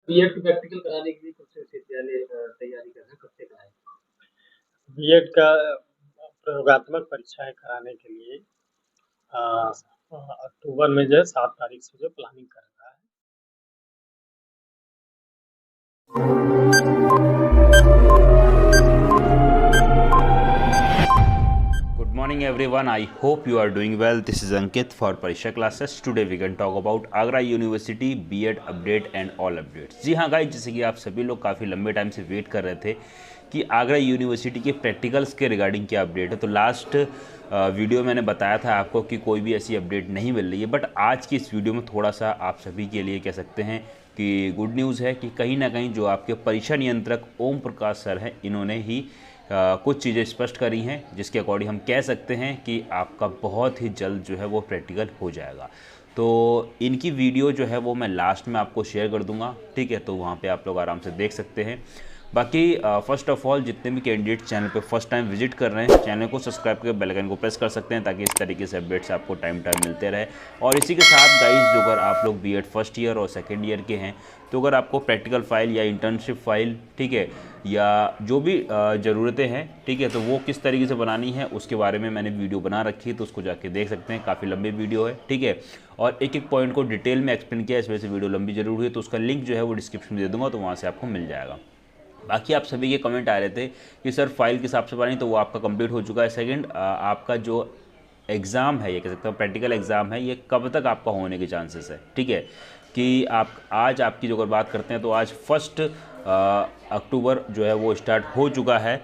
BEd की practical कराने के लिए कुछ विश्वविद्यालय तैयारी कर रहे हैं, कब से कराएँ? बीएड का प्रयोगात्मक परीक्षाएं कराने के लिए अक्टूबर में जो है 7 तारीख से जो प्लानिंग कर रहा है। Good morning everyone. I hope you are doing well. This is Ankit for Parisha classes. Today we can talk about Agra University BEd update and all updates. जी हाँ गाइज, जैसे कि आप सभी लोग काफ़ी लंबे टाइम से वेट कर रहे थे कि आगरा यूनिवर्सिटी के प्रैक्टिकल्स के रिगार्डिंग क्या अपडेट है। तो लास्ट वीडियो मैंने बताया था आपको कि कोई भी ऐसी अपडेट नहीं मिल रही है, बट आज की इस वीडियो में थोड़ा सा आप सभी के लिए कह सकते हैं कि गुड न्यूज़ है कि कहीं ना कहीं जो आपके परीक्षा नियंत्रक ओम प्रकाश सर हैं, इन्होंने ही कुछ चीज़ें स्पष्ट करी हैं, जिसके अकॉर्डिंग हम कह सकते हैं कि आपका बहुत ही जल्द जो है वो प्रैक्टिकल हो जाएगा। तो इनकी वीडियो जो है वो मैं लास्ट में आपको शेयर कर दूंगा, ठीक है। तो वहाँ पे आप लोग आराम से देख सकते हैं। बाकी फर्स्ट ऑफ ऑल जितने भी कैंडिडेट चैनल पे फर्स्ट टाइम विजिट कर रहे हैं, चैनल को सब्सक्राइब करके बेल आइकन को प्रेस कर सकते हैं, ताकि इस तरीके से अपडेट्स आपको टाइम मिलते रहे। और इसी के साथ गाइस, जो अगर आप लोग बीएड फर्स्ट ईयर और सेकेंड ईयर के हैं, तो अगर आपको प्रैक्टिकल फाइल या इंटर्नशिप फाइल, ठीक है, या जो भी ज़रूरतें हैं, ठीक है, तो वो किस तरीके से बनानी है उसके बारे में मैंने वीडियो बना रखी है, तो उसको जाके देख सकते हैं। काफ़ी लंबी वीडियो है, ठीक है, और एक एक पॉइंट को डिटेल में एक्सप्लेन किया, इस वजह से वीडियो लंबी जरूर हुई। तो उसका लिंक जो है वो डिस्क्रिप्शन में दे दूँगा, तो वहाँ से आपको मिल जाएगा। बाकी आप सभी के कमेंट आ रहे थे कि सर फाइल के हिसाब से बनानी, तो वो आपका कंप्लीट हो चुका है। सेकंड, आपका जो एग्ज़ाम है, ये कह सकते हो प्रैक्टिकल एग्ज़ाम है, ये कब तक आपका होने के चांसेस है, ठीक है, कि आप आज आपकी जो अगर बात करते हैं तो आज 1 अक्टूबर जो है वो स्टार्ट हो चुका है।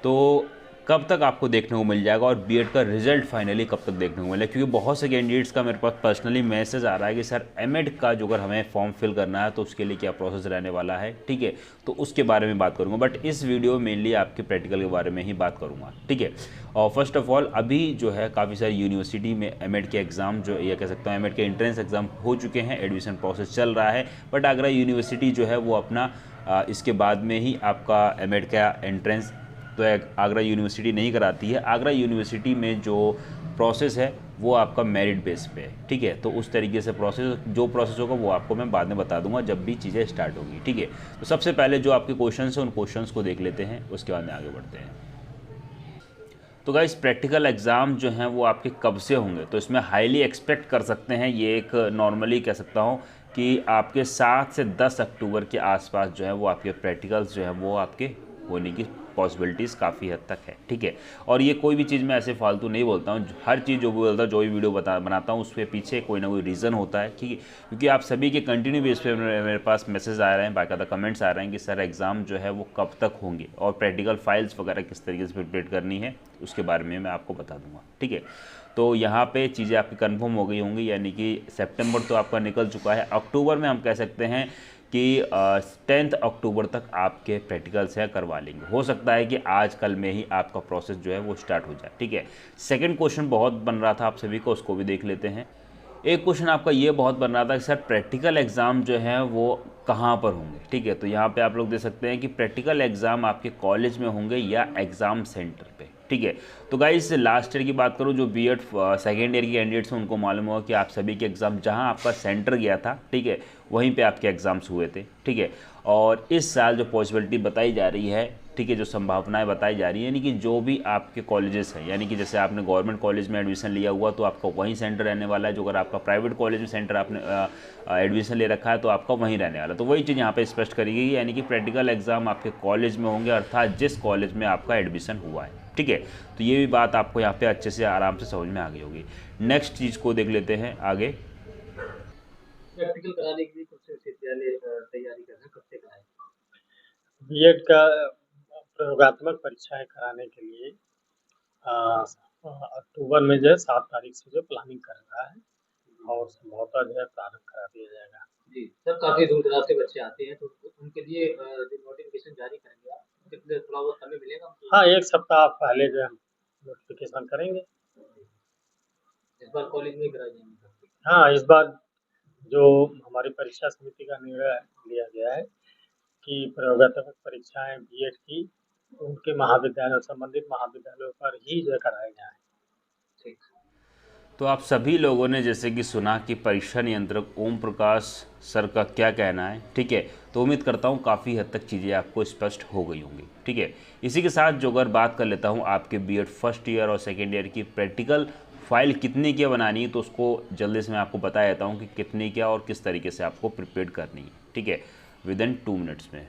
तो कब तक आपको देखने को मिल जाएगा, और बीएड का रिजल्ट फाइनली कब तक देखने को मिलेगा, क्योंकि बहुत से कैंडिडेट्स का मेरे पास पर्सनली मैसेज आ रहा है कि सर एमएड का जो अगर हमें फॉर्म फिल करना है तो उसके लिए क्या प्रोसेस रहने वाला है, ठीक है। तो उसके बारे में बात करूंगा, बट इस वीडियो में मेनली आपके प्रैक्टिकल के बारे में ही बात करूंगा, ठीक है। और फर्स्ट ऑफ ऑल, अभी जो है काफ़ी सारी यूनिवर्सिटी में एमएड के एग्ज़ाम, जो ये कह सकता हूँ एमएड के एंट्रेंस एग्ज़ाम हो चुके हैं, एडमिशन प्रोसेस चल रहा है। बट आगरा यूनिवर्सिटी जो है वो अपना इसके बाद में ही आपका एमएड का एंट्रेंस तो आगरा यूनिवर्सिटी नहीं कराती है। आगरा यूनिवर्सिटी में जो प्रोसेस है वो आपका मेरिट बेस पे है, ठीक है। तो उस तरीके से जो प्रोसेस होगा वो आपको मैं बाद में बता दूंगा जब भी चीज़ें स्टार्ट होगी, ठीक है। तो सबसे पहले जो आपके क्वेश्चंस हैं उन क्वेश्चंस को देख लेते हैं, उसके बाद में आगे बढ़ते हैं। तो गाइस, प्रैक्टिकल एग्ज़ाम जो हैं वो आपके कब से होंगे, तो इसमें हाईली एक्सपेक्ट कर सकते हैं, ये एक नॉर्मली कह सकता हूँ कि आपके 7 से 10 अक्टूबर के आसपास जो है वो आपके प्रैक्टिकल्स जो है वो आपके होने की पॉसिबिलिटीज़ काफ़ी हद तक है, ठीक है। और ये कोई भी चीज़ मैं ऐसे फालतू नहीं बोलता हूँ, हर चीज़ जो भी बोलता हूँ, जो भी वीडियो बनाता हूँ, उसके पीछे कोई ना कोई रीज़न होता है, ठीक है। क्योंकि आप सभी के कंटिन्यू बेस पे मेरे पास मैसेज आ रहे हैं, बाकायदा कमेंट्स आ रहे हैं कि सर एग्ज़ाम जो है वो कब तक होंगे, और प्रैक्टिकल फाइल्स वगैरह किस तरीके से प्रिपेयर करनी है उसके बारे में मैं आपको बता दूंगा, ठीक है। तो यहाँ पे चीज़ें आपकी कंफर्म हो गई होंगी, यानी कि सितंबर तो आपका निकल चुका है। अक्टूबर में हम कह सकते हैं कि 10 अक्टूबर तक आपके प्रैक्टिकल्स है करवा लेंगे। हो सकता है कि आज कल में ही आपका प्रोसेस जो है वो स्टार्ट हो जाए, ठीक है। सेकंड क्वेश्चन बहुत बन रहा था आप सभी को, उसको भी देख लेते हैं। एक क्वेश्चन आपका ये बहुत बन रहा था कि सर प्रैक्टिकल एग्ज़ाम जो है वो कहाँ पर होंगे, ठीक है। तो यहाँ पे आप लोग देख सकते हैं कि प्रैक्टिकल एग्ज़ाम आपके कॉलेज में होंगे या एग्ज़ाम सेंटर पे, ठीक है। तो गाइस, लास्ट ईयर की बात करूँ, जो बीएड सेकेंड ईयर के कैंडिडेट्स हैं उनको मालूम होगा कि आप सभी के एग्ज़ाम जहाँ आपका सेंटर गया था, ठीक है, वहीं पे आपके एग्ज़ाम्स हुए थे, ठीक है। और इस साल जो पॉसिबिलिटी बताई जा रही है, ठीक है, जो संभावनाएं बताई जा रही है, यानी कि जो भी आपके कॉलेजेस हैं, यानी कि जैसे आपने गवर्नमेंट कॉलेज में एडमिशन लिया हुआ तो आपका वहीं सेंटर रहने वाला है। जो अगर आपका प्राइवेट कॉलेज में सेंटर आपने एडमिशन ले रखा है तो आपका वहीं रहने वाला है। तो वही चीज़ यहाँ पे स्पष्ट करी गई, यानी कि प्रैक्टिकल एग्जाम आपके कॉलेज में होंगे, अर्थात जिस कॉलेज में आपका एडमिशन हुआ है, ठीक है। तो ये भी बात आपको यहाँ पे अच्छे से आराम से समझ में आ गई होगी। नेक्स्ट चीज़ को देख लेते हैं आगे। प्रैक्टिकल कराने के लिए कुछ विश्वविद्यालय तैयारी कर रहे हैं, कब से कराएँ? बीएड का प्रयोगात्मक परीक्षाएं कराने के लिए अक्टूबर में जो है 7 तारीख से जो प्लानिंग कर रहा है, और संभवतः जो है प्रारंभ करा दिया जाएगा। जी, सर काफ़ी दूर-दराज से बच्चे आते हैं, तो उनके लिए जो नोटिफ़िकेशन जारी करेंगे आप, कितने थोड़ा बहुत समय मिलेगा हमको? हाँ, एक सप्ताह पहले जो है हम नोटिफिकेशन करेंगे। इस बार कॉलेज में ही कराई जाएँगी सर? हाँ, इस बार जो हमारी परीक्षा समिति का निर्णय लिया गया है कि प्रयोगात्मक परीक्षाएं बीएड की उनके महाविद्यालयों, संबंधित महाविद्यालयों पर ही जो है कराई जाए। ठीक। तो आप सभी लोगों ने जैसे कि सुना कि परीक्षा नियंत्रक ओम प्रकाश सर का क्या कहना है, ठीक है। तो उम्मीद करता हूँ काफ़ी हद तक चीज़ें आपको स्पष्ट हो गई होंगी, ठीक है। इसी के साथ जो अगर बात कर लेता हूँ आपके बीएड फर्स्ट ईयर और सेकेंड ईयर की प्रैक्टिकल फाइल कितनी क्या बनानी है, तो उसको जल्दी से मैं आपको बता देता हूँ कि कितनी क्या और किस तरीके से आपको प्रिपेयर करनी है, ठीक है, विदिन 2 मिनट्स में।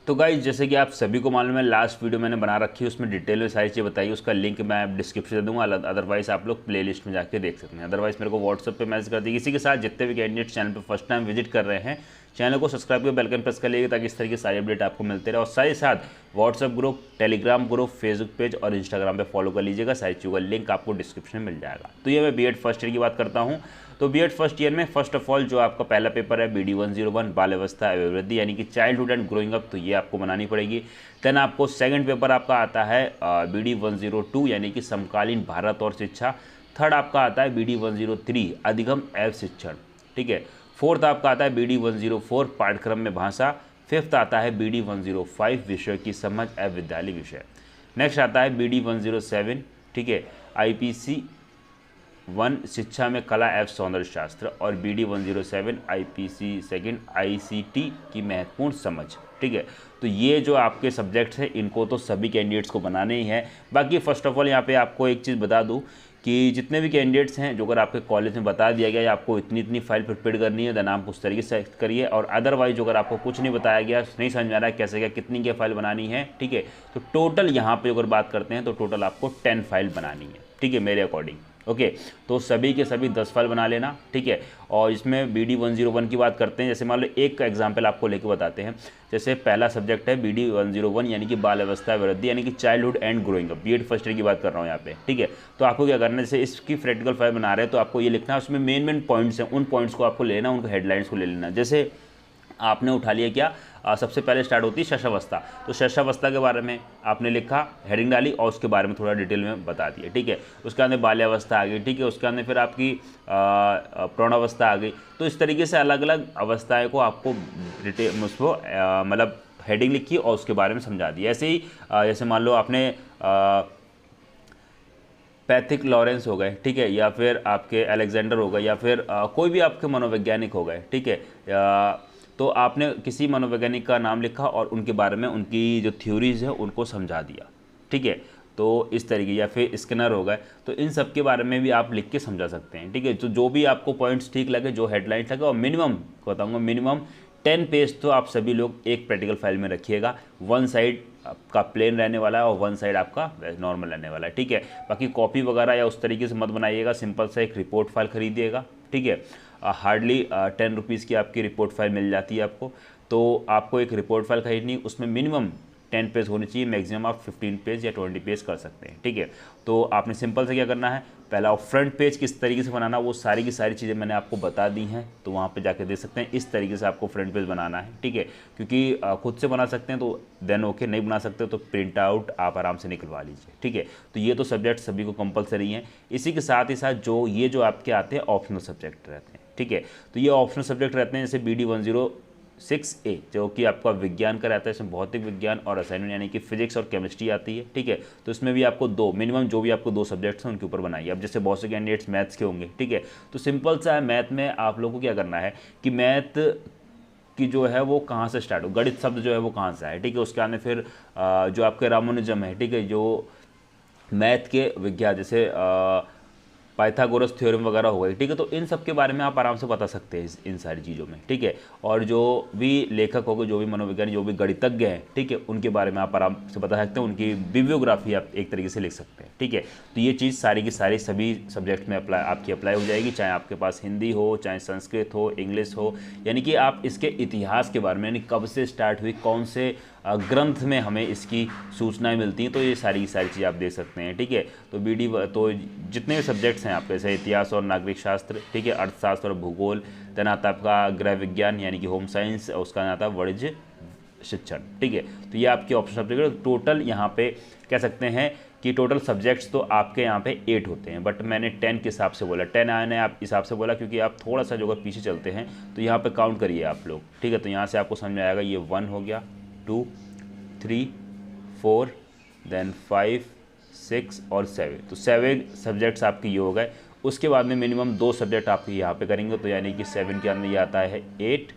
तो गाइज जैसे कि आप सभी को मालूम है, लास्ट वीडियो मैंने बना रखी है, उसमें डिटेल में सारी चीज़ें बताई, उसका लिंक मैं डिस्क्रिप्शन दे दूंगा, अदरवाइज आप लोग प्लेलिस्ट में जाके देख सकते हैं। अदरवाइज मेरे को व्हाट्सएप पे मैसेज कर दीजिए। इसी के साथ जितने भी कैंडिडेट चैनल पे फर्स्ट टाइम विजिट कर रहे हैं, चैनल को सब्सक्राइब कर बेल आइकन प्रेस कर लीजिए ताकि इस तरह की सारी अपडेट आपको मिलते रहे। और साथ ही साथ WhatsApp group, Telegram group, Facebook page और इंस्टाग्राम पे फॉलो कर लीजिएगा। सारी चीज़ों का लिंक आपको डिस्क्रिप्शन में मिल जाएगा। तो ये मैं बीएड फर्स्ट ईयर की बात करता हूँ। तो बीएड फर्स्ट ईयर में फर्स्ट ऑफ ऑल जो आपका पहला पेपर है BD 101 बाल अवस्था अभिवृद्धि यानी कि चाइल्डहुड एंड ग्रोइंग अप, तो ये आपको बनानी पड़ेगी। देन आपको सेकंड पेपर आपका आता है BD 102 यानी कि समकालीन भारत और शिक्षा। थर्ड आपका आता है BD 103 अधिगम एवं शिक्षण, ठीक है। फोर्थ आपका आता है BD 104 पाठ्यक्रम में भाषा। फिफ्थ आता है BD 105 विषय की समझ एवं विद्यालय विषय। नेक्स्ट आता है BD 107, ठीक है, IPC 1 शिक्षा में कला एवं सौंदर्य शास्त्र और BD 107 IPC 2 ICT की महत्वपूर्ण समझ, ठीक है। तो ये जो आपके सब्जेक्ट्स हैं इनको तो सभी कैंडिडेट्स को बनाने ही है। बाकी फर्स्ट ऑफ ऑल यहाँ पे आपको एक चीज़ बता दूँ कि जितने भी कैंडिडेट्स हैं जो अगर आपके कॉलेज में बता दिया गया है आपको इतनी फाइल प्रिपेयर करनी है, देन आप उस तरीके से करिए। और अदरवाइज जो अगर आपको कुछ नहीं बताया गया, नहीं समझ में आ रहा है कैसे क्या कितनी क्या फाइल बनानी है, ठीक है, तो टोटल यहाँ पे अगर बात करते हैं तो टोटल आपको 10 फाइल बनानी है, ठीक है, मेरे अकॉर्डिंग। ओके, तो सभी के सभी 10 फाइल बना लेना, ठीक है। और इसमें BD 101 की बात करते हैं। जैसे मान लो एक एग्जाम्पल आपको लेके बताते हैं। जैसे पहला सब्जेक्ट है BD 101 यानी कि बाल अवस्था वृद्धि यानी कि childhood and growing up, BEd first year की बात कर रहा हूँ यहाँ पे, ठीक है। तो आपको क्या करना है, जैसे इसकी प्रैक्टिकल फाइल बना रहे हैं तो आपको ये लिखना है, उसमें मेन पॉइंट्स हैं, उन पॉइंट्स को आपको लेना, उनको हेडलाइंस को ले लेना। जैसे आपने उठा लिया क्या, सबसे पहले स्टार्ट होती है शैशवावस्था, तो शैशवावस्था के बारे में आपने लिखा, हेडिंग डाली और उसके बारे में थोड़ा डिटेल में बता दिया, ठीक है। उसके अंदर बाल्यावस्था आ गई, ठीक है, उसके अंदर फिर आपकी प्रौढ़ावस्था आ गई। तो इस तरीके से अलग अलग अवस्थाएं को आपको डिटेल उसको मतलब हेडिंग लिखी और उसके बारे में समझा दिया। ऐसे ही जैसे मान लो आपने पैथिक लॉरेंस हो गए, ठीक है, या फिर आपके अलेक्जेंडर हो गए, या फिर कोई भी आपके मनोवैज्ञानिक हो गए, ठीक है, तो आपने किसी मनोवैज्ञानिक का नाम लिखा और उनके बारे में उनकी जो थ्योरीज है उनको समझा दिया, ठीक है। तो इस तरीके, या फिर स्किनर हो गए, तो इन सब के बारे में भी आप लिख के समझा सकते हैं, ठीक है। तो जो भी आपको पॉइंट्स ठीक लगे, जो हेडलाइंस लगे, और मिनिमम बताऊंगा मिनिमम 10 पेज तो आप सभी लोग एक प्रैक्टिकल फाइल में रखिएगा। 1 साइड आपका प्लेन रहने वाला है और 1 साइड आपका नॉर्मल रहने वाला है, ठीक है। बाकी कॉपी वगैरह या उस तरीके से मत बनाइएगा, सिंपल सा एक रिपोर्ट फाइल खरीदिएगा, ठीक है। हार्डली 10 रुपीज़ की आपकी रिपोर्ट फाइल मिल जाती है आपको। तो आपको एक रिपोर्ट फाइल खरीदनी, उसमें मिनिमम 10 पेज होनी चाहिए, मैक्सिमम आप 15 पेज या 20 पेज कर सकते हैं, ठीक है। तो आपने सिंपल से क्या करना है, पहला फ्रंट पेज किस तरीके से बनाना, वो सारी की सारी चीज़ें मैंने आपको बता दी हैं, तो वहाँ पे जाके देख सकते हैं। इस तरीके से आपको फ्रंट पेज बनाना है, ठीक है, क्योंकि खुद से बना सकते हैं तो देन ओके, नहीं बना सकते तो प्रिंट आउट आप आराम से निकलवा लीजिए, ठीक है। तो ये तो सब्जेक्ट सभी को कंपलसरी हैं। इसी के साथ ही साथ जो आपके आते हैं ऑप्शनल सब्जेक्ट रहते हैं, ठीक है। तो ये ऑप्शनल सब्जेक्ट रहते हैं, जैसे BD 106A जो कि आपका विज्ञान का रहता है, इसमें भौतिक विज्ञान और रसायन यानी कि फिजिक्स और केमिस्ट्री आती है, ठीक है। तो इसमें भी आपको 2 मिनिमम जो भी आपको 2 सब्जेक्ट्स हैं उनके ऊपर बनाइए। अब जैसे बहुत से कैंडिडेट्स मैथ्स के होंगे, ठीक है, तो सिंपल सा है, मैथ में आप लोगों को क्या करना है कि मैथ की जो है वो कहाँ से स्टार्ट हो, गणित शब्द जो है वो कहाँ से आए, ठीक है। उसके आने फिर जो आपके रामानुजम है, ठीक है, जो मैथ के विज्ञान जैसे पाइथागोरस थ्योरम वगैरह हो गई, ठीक है। तो इन सब के बारे में आप आराम से बता सकते हैं इन सारी चीज़ों में, ठीक है। और जो भी लेखक हो गए, जो भी मनोवैज्ञानिक, जो भी गणितज्ञ हैं, ठीक है, उनके बारे में आप आराम से बता सकते हैं, उनकी बिब्लियोग्राफी आप एक तरीके से लिख सकते हैं, ठीक है। तो ये चीज़ सारी की सारी सभी सब्जेक्ट में आपकी अप्लाई हो जाएगी, चाहे आपके पास हिंदी हो, चाहे संस्कृत हो, इंग्लिश हो, यानी कि आप इसके इतिहास के बारे में, यानी कब से स्टार्ट हुई, कौन से ग्रंथ में हमें इसकी सूचनाएं मिलती हैं, तो ये सारी की सारी चीज़ आप देख सकते हैं, ठीक है। तो तो जितने भी सब्जेक्ट्स हैं आपके, जैसे इतिहास और नागरिक शास्त्र, ठीक है, अर्थशास्त्र और भूगोल, देन आता है आपका गृह विज्ञान यानी कि होम साइंस, उसका आता है वाणिज्य शिक्षण, ठीक है। तो ये आपके ऑप्शन सब्जेक्ट टोटल यहाँ पे कह सकते हैं कि टोटल सब्जेक्ट्स तो आपके यहाँ पे 8 होते हैं, बट मैंने 10 के हिसाब से बोला, 10 आने आप हिसाब से बोला क्योंकि आप थोड़ा सा जो अगर पीछे चलते हैं तो यहाँ पे काउंट करिए आप लोग, ठीक है। तो यहाँ से आपको समझ में आएगा, ये 1 हो गया, 2, 3, 4, देन 5, 6 और 7, तो 7 सब्जेक्ट्स आपके ये हो गए। उसके बाद में मिनिमम 2 सब्जेक्ट आप यहाँ पे करेंगे, तो यानी कि 7 के अंदर ये आता है 8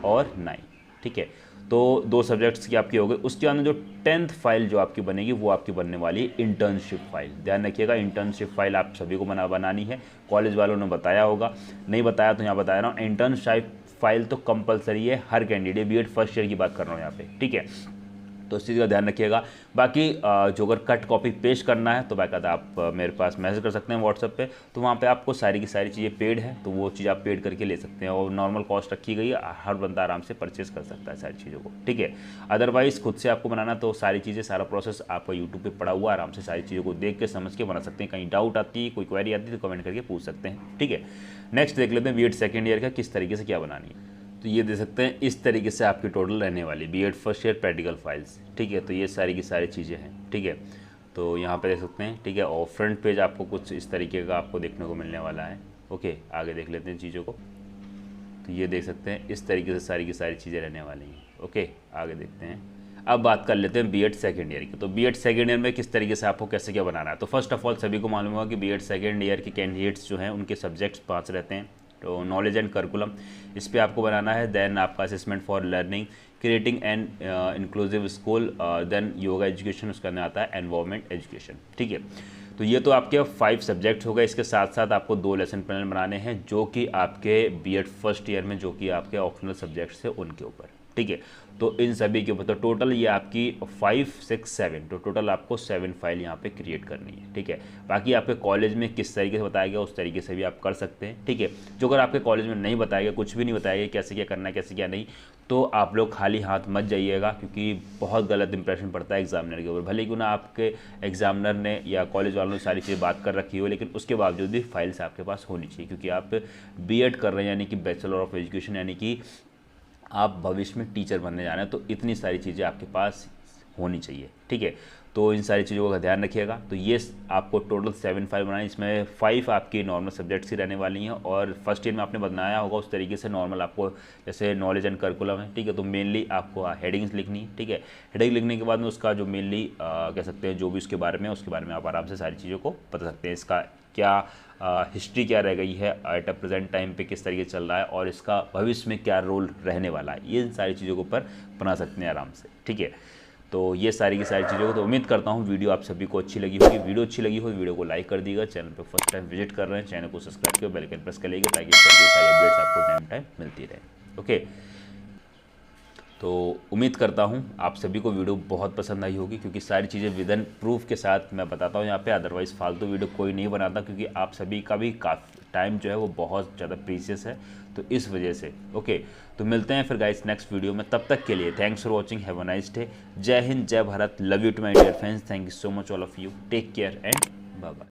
और 9, ठीक है। तो 2 सब्जेक्ट्स की आपकी हो गई। उसके अंदर जो 10th फाइल जो आपकी बनेगी वो आपकी बनने वाली है इंटर्नशिप फाइल। ध्यान रखिएगा, इंटर्नशिप फाइल आप सभी को बनानी है। कॉलेज वालों ने बताया होगा, नहीं बताया तो यहाँ बता रहा हूँ। इंटर्नशिप फाइल तो कंपलसरी है हर कैंडिडेट, बीएड फर्स्ट ईयर की बात कर रहा हूँ यहाँ पे, ठीक है। तो इस चीज़ का ध्यान रखिएगा। बाकी जो अगर कट कॉपी पेस्ट करना है तो बाकायदा आप मेरे पास मैसेज कर सकते हैं व्हाट्सएप पे, तो वहाँ पे आपको सारी की सारी चीज़ें पेड है, तो वो चीज़ आप पेड करके ले सकते हैं और नॉर्मल कॉस्ट रखी गई है, हर बंदा आराम से परचेज कर सकता है सारी चीज़ों को, ठीक है। अदरवाइज़ खुद से आपको बनाना तो सारी चीज़ें, सारा प्रोसेस आपका यूट्यूब पर पड़ा हुआ, आराम से सारी चीज़ों को देख के समझ के बना सकते हैं। कहीं डाउट आती है, कोई क्वेरी आती है तो कमेंट करके पूछ सकते हैं, ठीक है। नेक्स्ट देख लेते हैं बीएड सेकेंड ईयर का किस तरीके से क्या बनानी है। तो ये दे सकते हैं, इस तरीके से आपकी टोटल रहने वाली BEd first year practical files, ठीक है। तो ये सारी की सारी चीज़ें हैं, ठीक है। तो यहाँ पे देख सकते हैं, ठीक है। और फ्रंट पेज आपको कुछ इस तरीके का आपको देखने को मिलने वाला है, ओके। आगे देख लेते हैं चीज़ों को, तो ये देख सकते हैं इस तरीके से सारी की सारी चीज़ें रहने वाली हैं, ओके। आगे देखते हैं, अब बात कर लेते हैं बीएड सेकेंड ईयर की। तो बीएड सेकेंड ईयर में किस तरीके से आपको कैसे क्या बनाना है। तो फर्स्ट ऑफ ऑल सभी को मालूम होगा कि बीएड सेकेंड ईयर के कैंडिडेट्स जो हैं उनके सब्जेक्ट्स 5 रहते हैं। तो नॉलेज एंड करिकुलम, इस पे आपको बनाना है। देन आपका assessment for learning, creating and inclusive school, then yoga education, उसका नाम आता है एनवायरमेंट एजुकेशन, ठीक है। तो ये तो आपके 5 सब्जेक्ट्स हो गए। इसके साथ साथ आपको 2 लेसन प्लान बनाने हैं जो कि आपके बीएड फर्स्ट ईयर में जो कि आपके ऑप्शनल सब्जेक्ट्स है उनके ऊपर, ठीक है। तो इन सभी के ऊपर तो टोटल ये आपकी 5, 6, 7, तो टोटल आपको 7 फाइल यहाँ पे क्रिएट करनी है, ठीक है। बाकी आपके कॉलेज में किस तरीके से बताया गया उस तरीके से भी आप कर सकते हैं, ठीक है। जो अगर आपके कॉलेज में नहीं बताया गया, कुछ भी नहीं बताया गया कैसे क्या करना है कैसे क्या नहीं, तो आप लोग खाली हाथ मत जाइएगा, क्योंकि बहुत गलत इंप्रेशन पड़ता है एग्जामिनर के ऊपर। भले क्यों ना आपके एग्जामिनर ने या कॉलेज वालों ने सारी चीज़ें बात कर रखी हो, लेकिन उसके बावजूद भी फाइल्स आपके पास होनी चाहिए, क्योंकि आप बीएड कर रहे हैं, यानी कि बैचलर ऑफ एजुकेशन, यानी कि आप भविष्य में टीचर बनने जा रहे हैं। तो इतनी सारी चीज़ें आपके पास होनी चाहिए, ठीक है। तो इन सारी चीज़ों का ध्यान रखिएगा। तो ये आपको टोटल 7 फाइल बनानी है, इसमें 5 आपकी नॉर्मल सब्जेक्ट्स ही रहने वाली हैं। और फर्स्ट ईयर में आपने बनाया होगा उस तरीके से नॉर्मल आपको, जैसे नॉलेज एंड करिकुलम है, ठीक है। तो मेनली आपको हेडिंग्स लिखनी है, ठीक है। हेडिंग लिखने के बाद में उसका जो मेनली कह सकते हैं जो भी उसके बारे में आप आराम से सारी चीज़ों को बता सकते हैं। इसका क्या हिस्ट्री क्या रह गई है एट अ प्रेजेंट टाइम पे, किस तरीके से चल रहा है, और इसका भविष्य में क्या रोल रहने वाला है, ये सारी चीज़ों के ऊपर बना सकते हैं आराम से, ठीक है। तो ये सारी की सारी चीज़ों को, तो उम्मीद करता हूँ वीडियो आप सभी को अच्छी लगी होगी। वीडियो अच्छी लगी हो तो वीडियो को लाइक कर दीजिएगा। चैनल पे फर्स्ट टाइम विजिट कर रहे हैं, चैनल को सब्सक्राइब कर बेल आइकन प्रेस कर लीजिएगा, ताकि इस तरीके सारी अपडेट्स आपको टाइम मिलती रहे, ओके। तो उम्मीद करता हूँ आप सभी को वीडियो बहुत पसंद आई होगी, क्योंकि सारी चीज़ें विदन प्रूफ के साथ मैं बताता हूँ यहाँ पे। अदरवाइज़ फालतू वीडियो कोई नहीं बनाता, क्योंकि आप सभी का भी काफ़ी टाइम जो है वो बहुत ज़्यादा प्रीशियस है, तो इस वजह से, ओके। तो मिलते हैं फिर गाइस नेक्स्ट वीडियो में, तब तक के लिए thanks for watching, have a nice day. जय हिंद, जय Bharat, love you to my dear friends, thank you so much all of you, take care and bye bye.